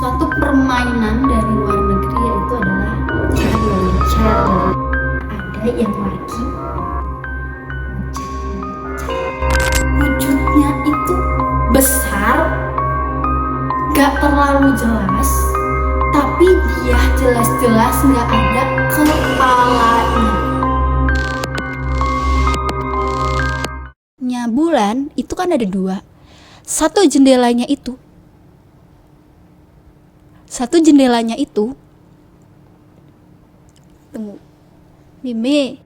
suatu permainan dari luar negeri, yaitu adalah Charlie. Ada yang lagi wujudnya itu besar, gak terlalu jelas, tapi dia jelas-jelas gak ada kepalanya. Bulan itu kan ada dua. Satu jendelanya itu tunggu Mime.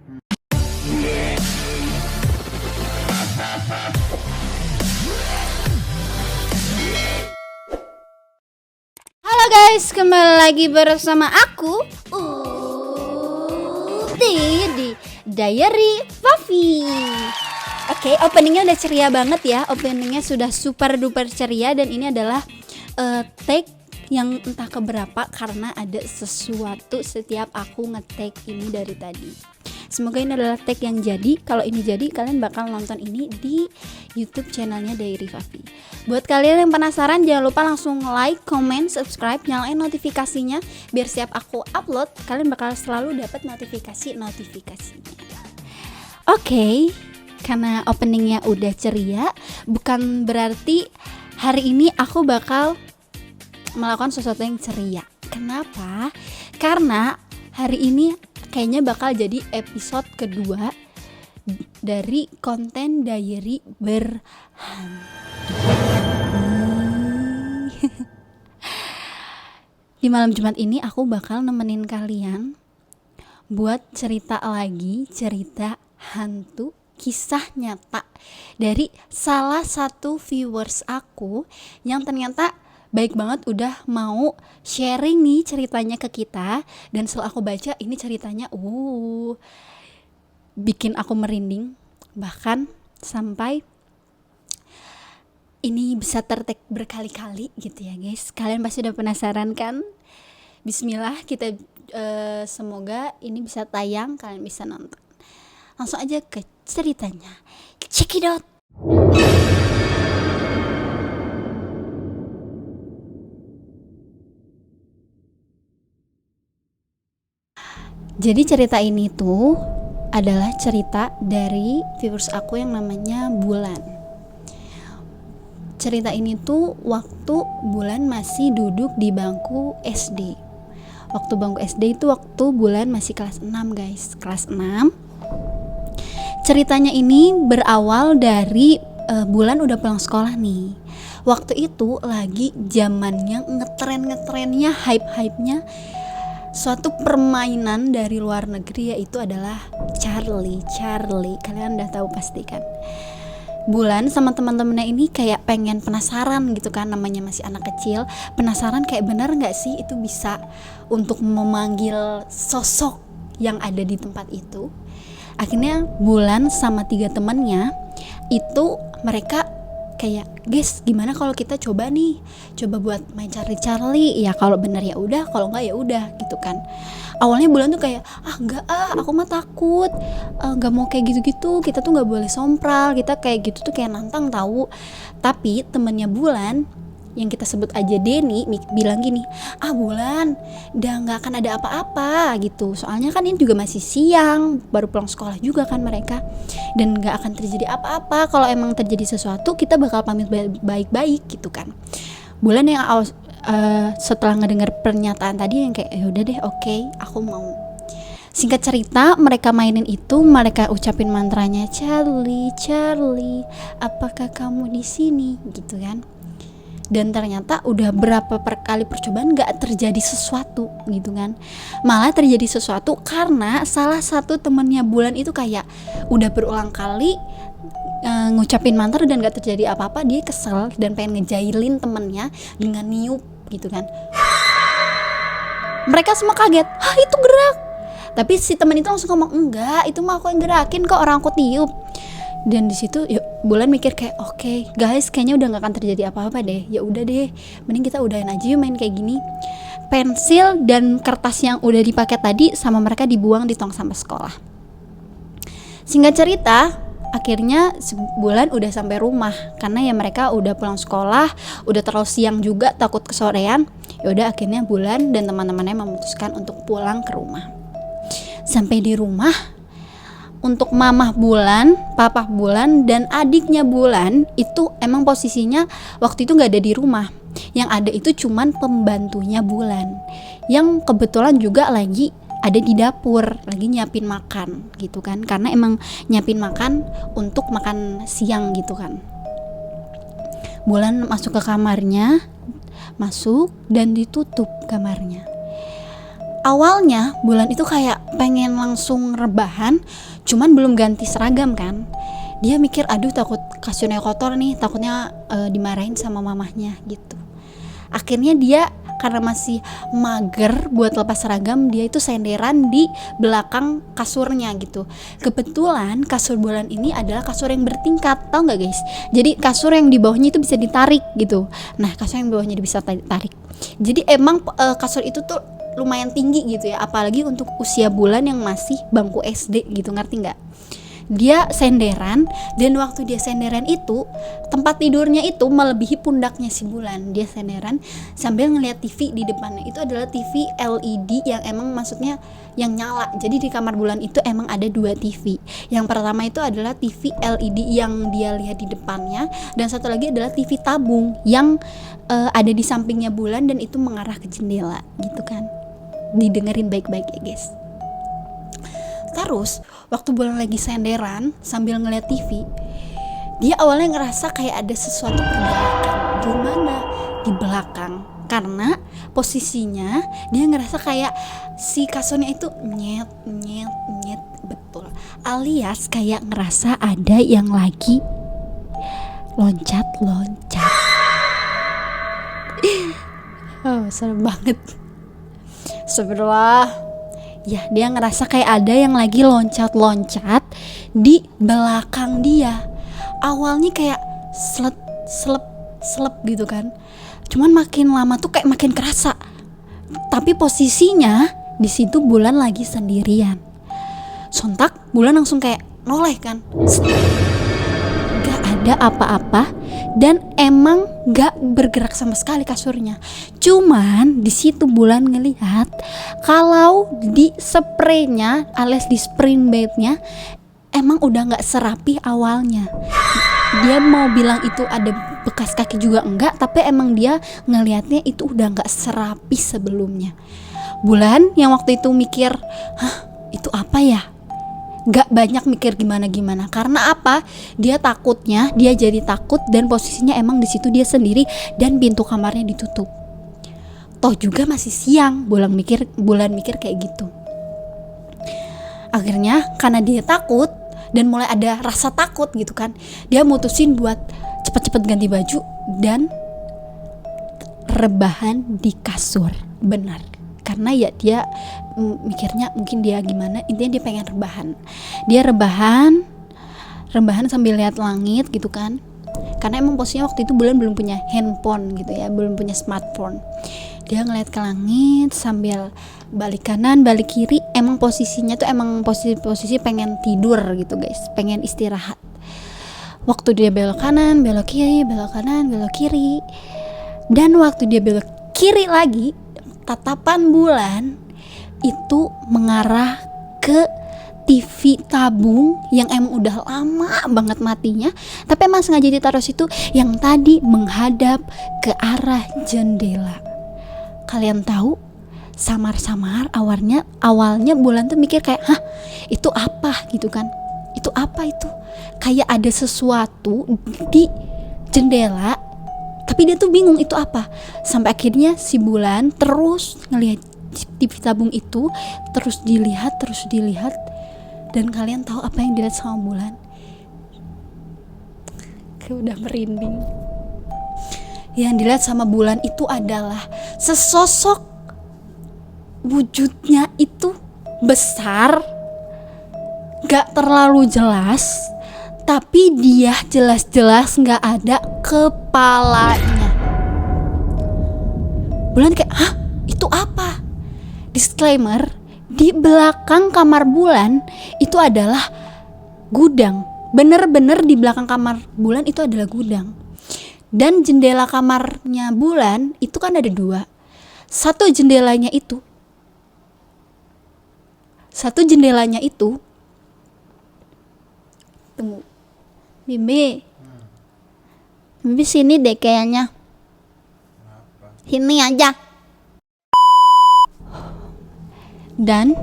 Halo guys, kembali lagi bersama aku di Diary Fafi. Oke, openingnya udah ceria banget ya. Openingnya sudah super duper ceria. Dan ini adalah take yang entah keberapa, karena ada sesuatu setiap aku nge-take ini dari tadi. Semoga ini adalah take yang jadi. Kalau ini jadi, kalian bakal nonton ini di YouTube channelnya Diary Fafi. Buat kalian yang penasaran, jangan lupa langsung like, comment, subscribe, nyalain notifikasinya biar setiap aku upload kalian bakal selalu dapat notifikasinya. Oke. Karena openingnya udah ceria, bukan berarti hari ini aku bakal melakukan sesuatu yang ceria. Kenapa? Karena hari ini kayaknya bakal jadi episode kedua dari konten diary berhantu. Di malam Jumat ini aku bakal nemenin kalian buat cerita lagi cerita hantu, kisah nyata dari salah satu viewers aku yang ternyata baik banget udah mau sharing nih ceritanya ke kita. Dan setelah aku baca ini ceritanya bikin aku merinding, bahkan sampai ini bisa tertek berkali-kali gitu ya guys. Kalian pasti udah penasaran kan? Bismillah, kita semoga ini bisa tayang, kalian bisa nonton. Langsung aja ke ceritanya. Check it out. Jadi cerita ini tuh adalah cerita dari viewers aku yang namanya Bulan. Cerita ini tuh waktu Bulan masih duduk di bangku SD. Waktu bangku SD itu waktu Bulan masih kelas 6 guys. Kelas 6. Ceritanya ini berawal dari Bulan udah pulang sekolah nih. Waktu itu lagi zamannya ngetrennya, hype-nya suatu permainan dari luar negeri, yaitu adalah Charlie. Kalian udah tahu pasti kan. Bulan sama teman-temannya ini kayak pengen penasaran gitu kan, namanya masih anak kecil, penasaran kayak benar nggak sih itu bisa untuk memanggil sosok yang ada di tempat itu. Akhirnya Bulan sama 3 temannya itu mereka kayak, guys, gimana kalau kita coba buat main Charlie. Ya kalau benar ya udah, kalau enggak ya udah gitu kan. Awalnya Bulan tuh kayak, enggak aku mah takut, enggak mau kayak gitu-gitu, kita tuh enggak boleh sompral, kita kayak gitu tuh kayak nantang tahu. Tapi temennya Bulan yang kita sebut aja Denny bilang gini, Bulan udah gak akan ada apa-apa gitu, soalnya kan ini juga masih siang, baru pulang sekolah juga kan mereka, dan gak akan terjadi apa-apa. Kalau emang terjadi sesuatu kita bakal pamit baik-baik gitu kan. Bulan yang setelah ngedengar pernyataan tadi yang kayak yaudah deh, oke, aku mau. Singkat cerita, mereka mainin itu, mereka ucapin mantranya Charlie, apakah kamu di sini gitu kan. Dan ternyata udah berapa kali percobaan gak terjadi sesuatu gitu kan. Malah terjadi sesuatu karena salah satu temennya Bulan itu kayak udah berulang kali ngucapin mantra dan gak terjadi apa-apa. Dia kesel dan pengen ngejailin temennya dengan niup gitu kan. Mereka semua kaget, itu gerak. Tapi si temen itu langsung ngomong, enggak, itu mah aku yang gerakin kok, orang aku tiup. Dan di situ Bulan mikir kayak oke, guys, kayaknya udah gak akan terjadi apa-apa deh. Ya udah deh, mending kita udahin aja yuk main kayak gini. Pensil dan kertas yang udah dipakai tadi sama mereka dibuang di tong sampah sekolah. Singkat cerita, akhirnya sebulan udah sampai rumah karena ya mereka udah pulang sekolah, udah terlalu siang juga, takut kesorean. Yaudah akhirnya Bulan dan teman-temannya memutuskan untuk pulang ke rumah. Sampai di rumah, untuk mamah Bulan, papah Bulan, dan adiknya Bulan itu emang posisinya waktu itu gak ada di rumah. Yang ada itu cuman pembantunya Bulan, yang kebetulan juga lagi ada di dapur, lagi nyiapin makan gitu kan. Karena emang nyiapin makan untuk makan siang gitu kan. Bulan masuk ke kamarnya, masuk dan ditutup kamarnya. Awalnya Bulan itu kayak pengen langsung rebahan, cuman belum ganti seragam kan. Dia mikir aduh takut kasurnya kotor nih, takutnya dimarahin sama mamahnya gitu. Akhirnya dia karena masih mager buat lepas seragam, dia itu senderan di belakang kasurnya gitu. Kebetulan kasur Bulan ini adalah kasur yang bertingkat, tau nggak guys? Jadi kasur yang di bawahnya itu bisa ditarik gitu. Nah kasur yang di bawahnya bisa tarik. Jadi emang kasur itu tuh lumayan tinggi gitu ya, apalagi untuk usia Bulan yang masih bangku SD gitu, ngerti nggak? Dia senderan, dan waktu dia senderan itu tempat tidurnya itu melebihi pundaknya si Bulan. Dia senderan sambil ngeliat TV di depannya, itu adalah TV LED yang emang maksudnya yang nyala. Jadi di kamar Bulan itu emang ada 2 TV. Yang pertama itu adalah TV LED yang dia lihat di depannya, dan satu lagi adalah TV tabung yang ada di sampingnya Bulan dan itu mengarah ke jendela gitu kan. Didengerin baik-baik ya guys. Terus waktu Bulan lagi senderan sambil ngeliat TV, dia awalnya ngerasa kayak ada sesuatu pergerakan. Gimana? Di belakang. Karena posisinya dia ngerasa kayak si kasurnya itu nyet betul. Alias kayak ngerasa ada yang lagi loncat-loncat. Oh, serem banget. Sebenarnya ya, dia ngerasa kayak ada yang lagi loncat-loncat di belakang dia. Awalnya kayak slep gitu kan. Cuman makin lama tuh kayak makin kerasa. Tapi posisinya di situ Bulan lagi sendirian. Sontak Bulan langsung kayak noleh kan. Gak ada apa-apa dan emang gak bergerak sama sekali kasurnya. Cuman di situ Bulan ngelihat kalau di spraynya alias di spring bednya emang udah gak serapi awalnya. Dia mau bilang itu ada bekas kaki juga enggak, tapi emang dia ngelihatnya itu udah gak serapi sebelumnya. Bulan yang waktu itu mikir, hah itu apa ya? Gak banyak mikir gimana-gimana. Karena apa? Dia takutnya, dia jadi takut dan posisinya emang di situ dia sendiri dan pintu kamarnya ditutup. Toh juga masih siang, Bulan mikir kayak gitu. Akhirnya karena dia takut dan mulai ada rasa takut gitu kan, dia mutusin buat cepet-cepet ganti baju dan rebahan di kasur. Benar. Karena ya dia mikirnya mungkin dia gimana, intinya dia pengen rebahan. Dia rebahan sambil lihat langit gitu kan. Karena emang posisinya waktu itu Bulan belum punya handphone gitu ya, belum punya smartphone. Dia ngeliat ke langit sambil balik kanan balik kiri. Emang posisinya tuh emang posisi pengen tidur gitu guys, pengen istirahat. Waktu dia belok kanan belok kiri, belok kanan belok kiri, dan waktu dia belok kiri lagi, tatapan Bulan itu mengarah ke TV tabung yang emang udah lama banget matinya, tapi emang sengaja ditaruh situ, yang tadi menghadap ke arah jendela. Kalian tahu, samar-samar awalnya Bulan tuh mikir kayak, hah itu apa gitu kan, itu apa itu, kayak ada sesuatu di jendela. Tapi dia tuh bingung itu apa. Sampai akhirnya si Bulan terus ngelihat TV tabung itu, terus dilihat. Dan kalian tahu apa yang dilihat sama Bulan? Kayak udah merinding. Yang dilihat sama Bulan itu adalah sesosok, wujudnya itu besar, gak terlalu jelas, tapi dia jelas-jelas gak ada kepalanya. Bulan kayak, hah itu apa? Disclaimer, di belakang kamar Bulan itu adalah gudang. Bener-bener di belakang kamar Bulan itu adalah gudang. Dan jendela kamarnya Bulan itu kan ada 2. satu jendelanya itu tunggu, Bibi sini deh kayaknya. Sini aja. Dan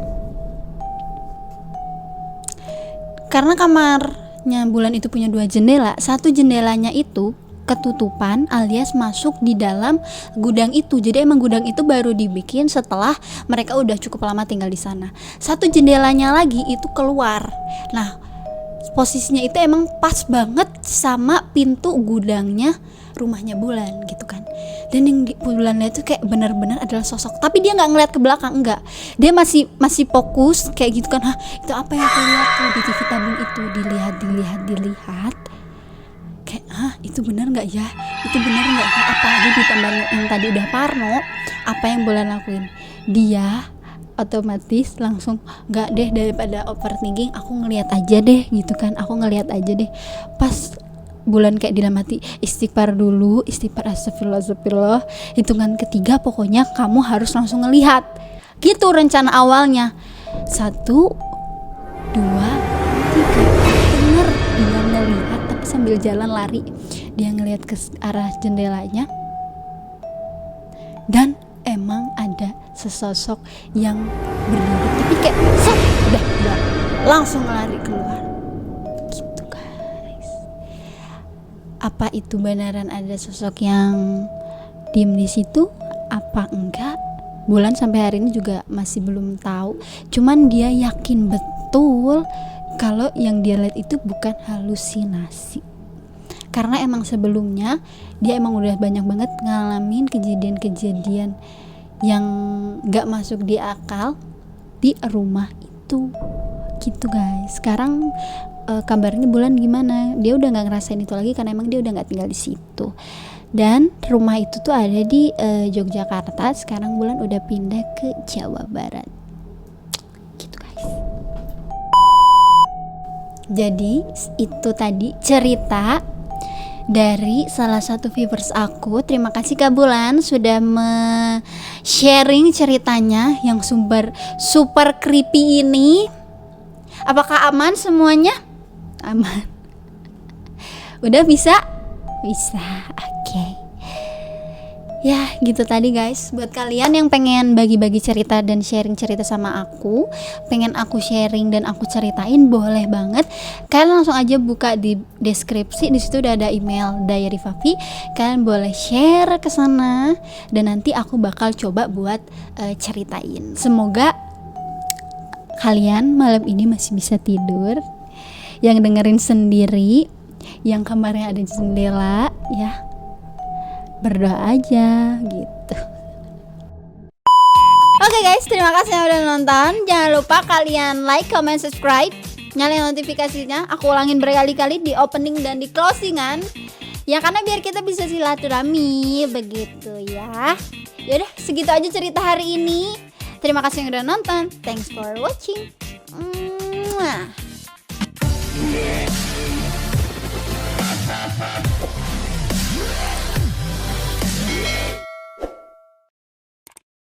karena kamarnya Bulan itu punya 2 jendela, satu jendelanya itu ketutupan alias masuk di dalam gudang itu. Jadi emang gudang itu baru dibikin setelah mereka udah cukup lama tinggal di sana. Satu jendelanya lagi itu keluar. Nah, posisinya itu emang pas banget sama pintu gudangnya rumahnya Bulan gitu kan. Dan yang di Bulannya itu kayak benar-benar adalah sosok, tapi dia nggak ngeliat ke belakang, enggak, dia masih fokus kayak gitu kan. Itu apa yang aku lihat tuh di TV tabung itu, dilihat kayak itu benar nggak ya, apalagi ditambah yang tadi udah parno. Apa yang Bulan lakuin, dia otomatis langsung nggak deh, daripada overthinking aku ngelihat aja deh gitu kan, pas Bulan kayak dalam hati, istighfar dulu, astagfirullah, hitungan ketiga pokoknya kamu harus langsung ngelihat gitu rencana awalnya. 1, 2, 3, bener dia ngelihat tapi sambil jalan lari, dia ngelihat ke arah jendelanya dan emang ada sesosok yang berdiri tapi kayak udah langsung lari keluar gitu guys. Apa itu beneran ada sosok yang diem di situ apa enggak, Bulan sampai hari ini juga masih belum tahu. Cuman dia yakin betul kalau yang dia lihat itu bukan halusinasi, karena emang sebelumnya dia emang udah banyak banget ngalamin kejadian-kejadian yang gak masuk di akal di rumah itu gitu guys. Sekarang kabarnya Bulan gimana, dia udah gak ngerasain itu lagi karena emang dia udah gak tinggal di situ. Dan rumah itu tuh ada di Yogyakarta. Sekarang Bulan udah pindah ke Jawa Barat gitu guys. Jadi itu tadi cerita dari salah satu viewers aku. Terima kasih Kak Bulan sudah sharing ceritanya yang super creepy ini. Apakah aman semuanya? Aman. Udah bisa? Bisa. Oke. Ya gitu tadi guys. Buat kalian yang pengen bagi-bagi cerita dan sharing cerita sama aku, pengen aku sharing dan aku ceritain, boleh banget. Kalian langsung aja buka di deskripsi, di situ udah ada email Diary Fafi. Kalian boleh share ke sana dan nanti aku bakal coba buat ceritain. Semoga kalian malam ini masih bisa tidur. Yang dengerin sendiri, yang kamarnya ada jendela, ya berdoa aja gitu. Oke guys, terima kasih yang udah nonton. Jangan lupa kalian like, comment, subscribe, nyalain notifikasinya. Aku ulangin berkali-kali di opening dan di closingan. Ya karena biar kita bisa silaturahmi begitu ya. Yaudah segitu aja cerita hari ini. Terima kasih yang udah nonton. Thanks for watching. Mwah.